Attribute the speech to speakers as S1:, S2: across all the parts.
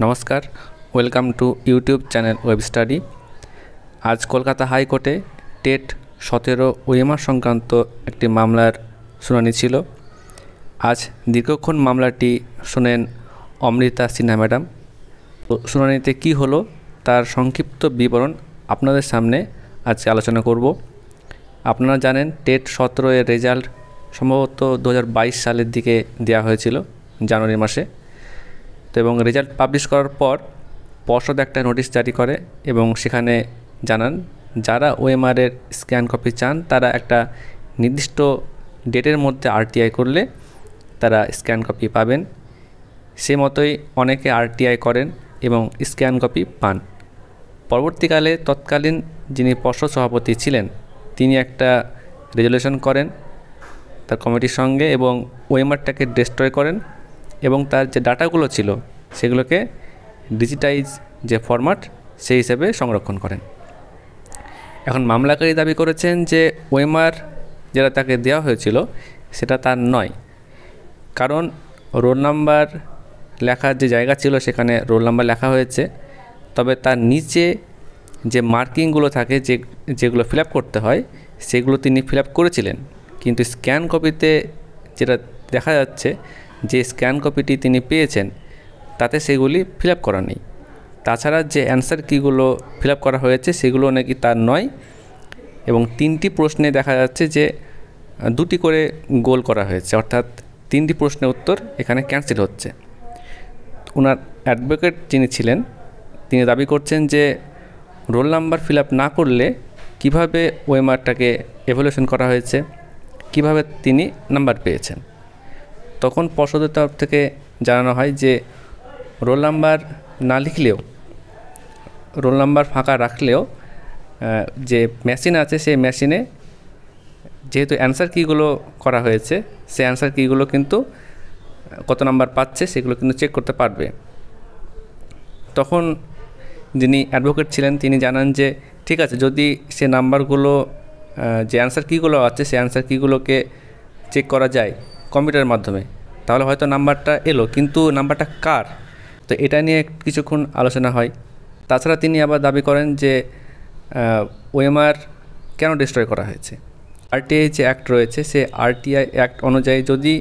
S1: নমস্কার, welcome to YouTube channel web study. আজ কলকাতা হাইকোর্টে টেট 17 ওএমআর সংক্রান্ত একটি মামলার শুনানি ছিল। আজ দীর্ঘক্ষণ মামলাটি শোনেন অমৃতা সিনহা ম্যাডাম। তো শুনানিতে কী হলো তার সংক্ষিপ্ত বিবরণ আপনাদের সামনে আজকে আলোচনা করব। আপনারা জানেন টেট 17 এর রেজাল্ট সম্ভবত 2022 সালের দিকে দেওয়া হয়েছিল, জানুয়ারি মাসে। তো এবং রেজাল্ট পাবলিশ করার পর পর্ষদ একটা নোটিশ জারি করে এবং সেখানে জানান যারা ওএমআরের স্ক্যান কপি চান তারা একটা নির্দিষ্ট ডেটের মধ্যে আরটিআই করলে তারা স্ক্যান কপি পাবেন। সে মতোই অনেকে আরটিআই করেন এবং স্ক্যান কপি পান। পরবর্তীকালে তৎকালীন যিনি পর্ষদ সভাপতি ছিলেন তিনি একটা রেজলিউশন করেন তার কমিটির সঙ্গে এবং ওএমআরটাকে ডিস্ট্রয় করেন এবং তার যে ডাটাগুলো ছিল সেগুলোকে ডিজিটাইজ যে ফরম্যাট সেই হিসেবে সংরক্ষণ করেন। এখন মামলাকারী দাবি করেছেন যে ওএমআর যেটা তাকে দেওয়া হয়েছিল সেটা তার নয়, কারণ রোল নাম্বার লেখার যে জায়গা ছিল সেখানে রোল নাম্বার লেখা হয়েছে, তবে তার নিচে যে মার্কিংগুলো থাকে যেগুলো ফিল আপ করতে হয় সেগুলো তিনি ফিল আপ করেছিলেন, কিন্তু স্ক্যান কপিতে যেটা দেখা যাচ্ছে যে স্ক্যান কপিটি তিনি পেয়েছেন তাতে সেগুলি ফিল আপ করা নেই। তাছাড়া যে অ্যান্সার কিগুলো ফিল আপ করা হয়েছে সেগুলো নাকি তার নয় এবং 3টি প্রশ্নে দেখা যাচ্ছে যে 2টি করে গোল করা হয়েছে, অর্থাৎ 3টি প্রশ্নের উত্তর এখানে ক্যান্সেল হচ্ছে। ওনার অ্যাডভোকেট যিনি ছিলেন তিনি দাবি করছেন যে রোল নাম্বার ফিল আপ না করলে কীভাবে ওএমআরটাকে এভালুয়েশন করা হয়েছে, কিভাবে তিনি নাম্বার পেয়েছেন। তখন পর্ষদের তরফ থেকে জানানো হয় যে রোল নাম্বার না লিখলেও, রোল নাম্বার ফাঁকা রাখলেও যে মেশিন আছে সেই মেশিনে যেহেতু অ্যান্সার কিগুলো করা হয়েছে সেই অ্যান্সার কিগুলো কিন্তু কত নাম্বার পাচ্ছে সেগুলো কিন্তু চেক করতে পারবে। তখন যিনি অ্যাডভোকেট ছিলেন তিনি জানান যে ঠিক আছে, যদি সে নাম্বারগুলো যে অ্যান্সার কিগুলো আছে সেই অ্যান্সার কিগুলোকে চেক করা যায় কম্পিউটারের মাধ্যমে তাহলে হয়তো নাম্বারটা এলো, কিন্তু নাম্বারটা কার, তো এটা নিয়ে কিছুক্ষণ আলোচনা হয়। তাছাড়া তিনি আবার দাবি করেন যে ওএমআর কেন ডিস্ট্রয় করা হয়েছে। আরটিআই যে অ্যাক্ট রয়েছে সে আরটিআই অ্যাক্ট অনুযায়ী যদি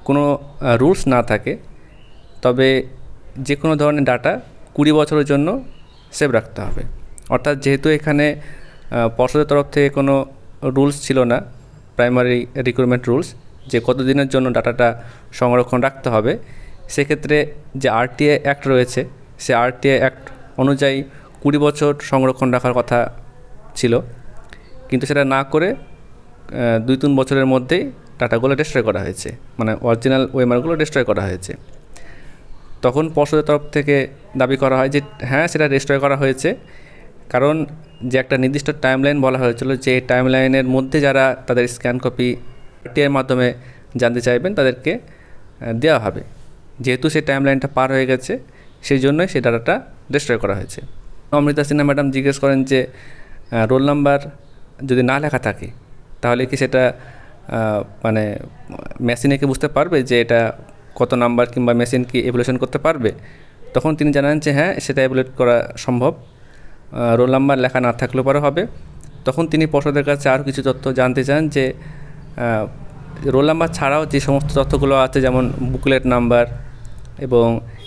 S1: কোনো রুলস না থাকে তবে যে কোনো ধরনের ডাটা 20 বছরের জন্য সেভ রাখতে হবে। অর্থাৎ যেহেতু এখানে পর্ষদের তরফ থেকে কোনো রুলস ছিল না, প্রাইমারি রিক্রুটমেন্ট রুলস যে কতদিনের জন্য ডাটাটা সংরক্ষণ রাখতে হবে, সেক্ষেত্রে যে আরটিআই অ্যাক্ট রয়েছে সে আরটিআই অ্যাক্ট অনুযায়ী 20 বছর সংরক্ষণ রাখার কথা ছিল, কিন্তু সেটা না করে 2-3 বছরের মধ্যেই ডাটাগুলো ডিস্ট্রয় করা হয়েছে, মানে অরিজিনাল ওএমআরগুলো ডিস্ট্রয় করা হয়েছে। তখন পর্ষদের তরফ থেকে দাবি করা হয় যে হ্যাঁ সেটা ডিস্ট্রয় করা হয়েছে, কারণ যে একটা নির্দিষ্ট টাইমলাইন বলা হয়েছিল যে এই টাইমলাইনের মধ্যে যারা তাদের স্ক্যান কপি আরটিআইয়ের মাধ্যমে জানতে চাইবেন তাদেরকে দেওয়া হবে। যেহেতু সেই টাইমলাইনটা পার হয়ে গেছে সেই জন্যই সেই ডাটাটা ডিস্ট্রয় করা হয়েছে। অমৃতা সিনহা ম্যাডাম জিজ্ঞেস করেন যে রোল নাম্বার যদি না লেখা থাকে তাহলে কি সেটা মানে মেশিনে কি বুঝতে পারবে যে এটা কত নাম্বার, কিংবা মেশিন কি এভ্যালুয়েশন করতে পারবে। তখন তিনি জানান যে হ্যাঁ সেটা এভ্যালুয়েট করা সম্ভব, রোল নাম্বার লেখা না থাকলেও পরে হবে। তখন তিনি পর্ষদের কাছে আরও কিছু তথ্য জানতে চান যে রোল নাম্বার ছাড়াও যে সমস্ত তথ্যগুলো আছে যেমন বুকলেট নাম্বার এবং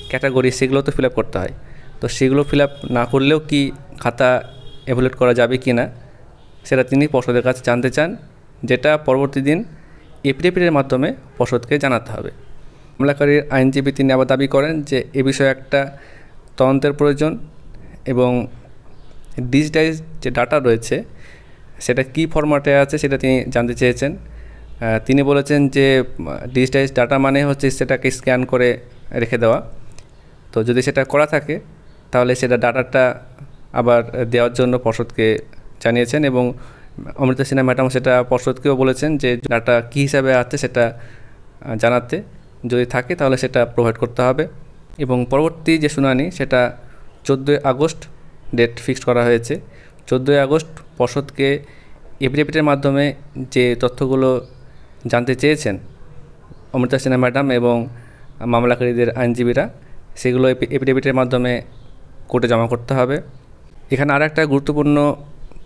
S1: ক্যাটাগরি সেগুলো তো ফিল আপ করতে হয়, তো সেগুলো ফিল আপ না করলেও কি খাতা এভ্যালুয়েট করা যাবে কি না সেটা তিনি পর্ষদের কাছে জানতে চান, যেটা পরবর্তী দিন এফিডেভিটের মাধ্যমে পর্ষদকে জানাতে হবে। মামলাকারীর আইনজীবী তিনি আবার দাবি করেন যে এ বিষয়ে একটা তদন্তের প্রয়োজন এবং ডিজিটাইজ যে ডাটা রয়েছে সেটা কী ফরম্যাটে আছে সেটা তিনি জানতে চেয়েছেন। তিনি বলেছেন যে ডিজিটাইজ ডাটা মানে হচ্ছে সেটাকে স্ক্যান করে রেখে দেওয়া, তো যদি সেটা করা থাকে তাহলে সেটা ডাটাটা আবার দেওয়ার জন্য পর্ষদকে জানিয়েছেন এবং অমৃতা সিনহা ম্যাডাম সেটা পর্ষদকেও বলেছেন যে ডাটা কী হিসাবে আছে সেটা জানাতে, যদি থাকে তাহলে সেটা প্রোভাইড করতে হবে। এবং পরবর্তী যে শুনানি সেটা 14 আগস্ট ডেট ফিক্সড করা হয়েছে। 14 আগস্ট পর্ষদকে এফিডেভিটের মাধ্যমে যে তথ্যগুলো জানতে চেয়েছেন অমৃতা সিনহা ম্যাডাম এবং মামলাকারীদের আইনজীবীরা সেগুলো এফিডেভিটের মাধ্যমে কোর্টে জমা করতে হবে। এখানে আর একটা গুরুত্বপূর্ণ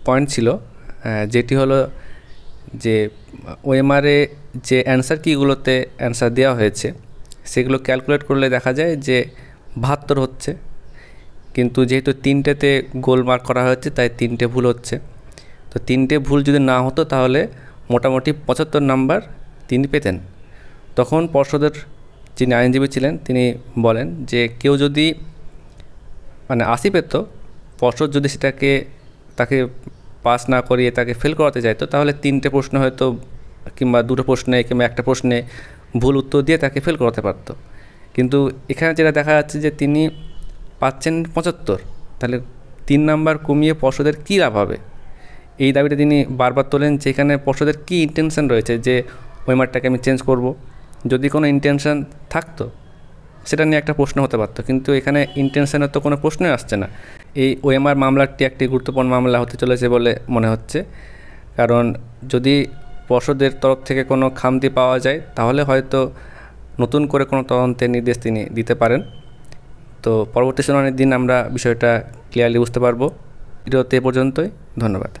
S1: পয়েন্ট ছিল, যেটি হলো যে ওএমআরে যে অ্যান্সার কিগুলোতে অ্যান্সার দেওয়া হয়েছে সেগুলো ক্যালকুলেট করলে দেখা যায় যে 72 হচ্ছে, কিন্তু যেহেতু 3টেতে গোল মার্ক করা হয়েছে তাই 3টে ভুল হচ্ছে। তো 3টে ভুল যদি না হতো তাহলে মোটামুটি 75 নাম্বার তিনি পেতেন। তখন পর্ষদের যিনি আইনজীবী ছিলেন তিনি বলেন যে কেউ যদি 80 পেত, পর্ষদ যদি তাকে পাস না করিয়ে তাকে ফেল করাতে চাইতো তাহলে 3টে প্রশ্ন হয়তো কিংবা 2টো প্রশ্নে কিংবা একটা প্রশ্নে ভুল উত্তর দিয়ে তাকে ফেল করাতে পারতো। কিন্তু এখানে যেটা দেখা যাচ্ছে যে তিনি পাচ্ছেন 75, তাহলে 3 নাম্বার কমিয়ে পর্ষদের কী লাভ হবে? এই দাবিটা তিনি বারবার তোলেন যে এখানে পর্ষদের কী ইন্টেনশন রয়েছে যে ওএমআরটাকে আমি চেঞ্জ করব। যদি কোনো ইন্টেনশন থাকতো সেটা নিয়ে একটা প্রশ্ন হতে পারতো, কিন্তু এখানে ইন্টেনশনের তো কোনো প্রশ্নই আসছে না। এই ওএমআর মামলাটি একটি গুরুত্বপূর্ণ মামলা হতে চলেছে বলে মনে হচ্ছে, কারণ যদি পর্ষদের তরফ থেকে কোনো খামতি পাওয়া যায় তাহলে হয়তো নতুন করে কোনো তদন্তের নির্দেশ তিনি দিতে পারেন। তো পরবর্তী শুনানির দিন আমরা বিষয়টা ক্লিয়ারলি বুঝতে পারবো। ভিডিওতে এ পর্যন্তই, ধন্যবাদ।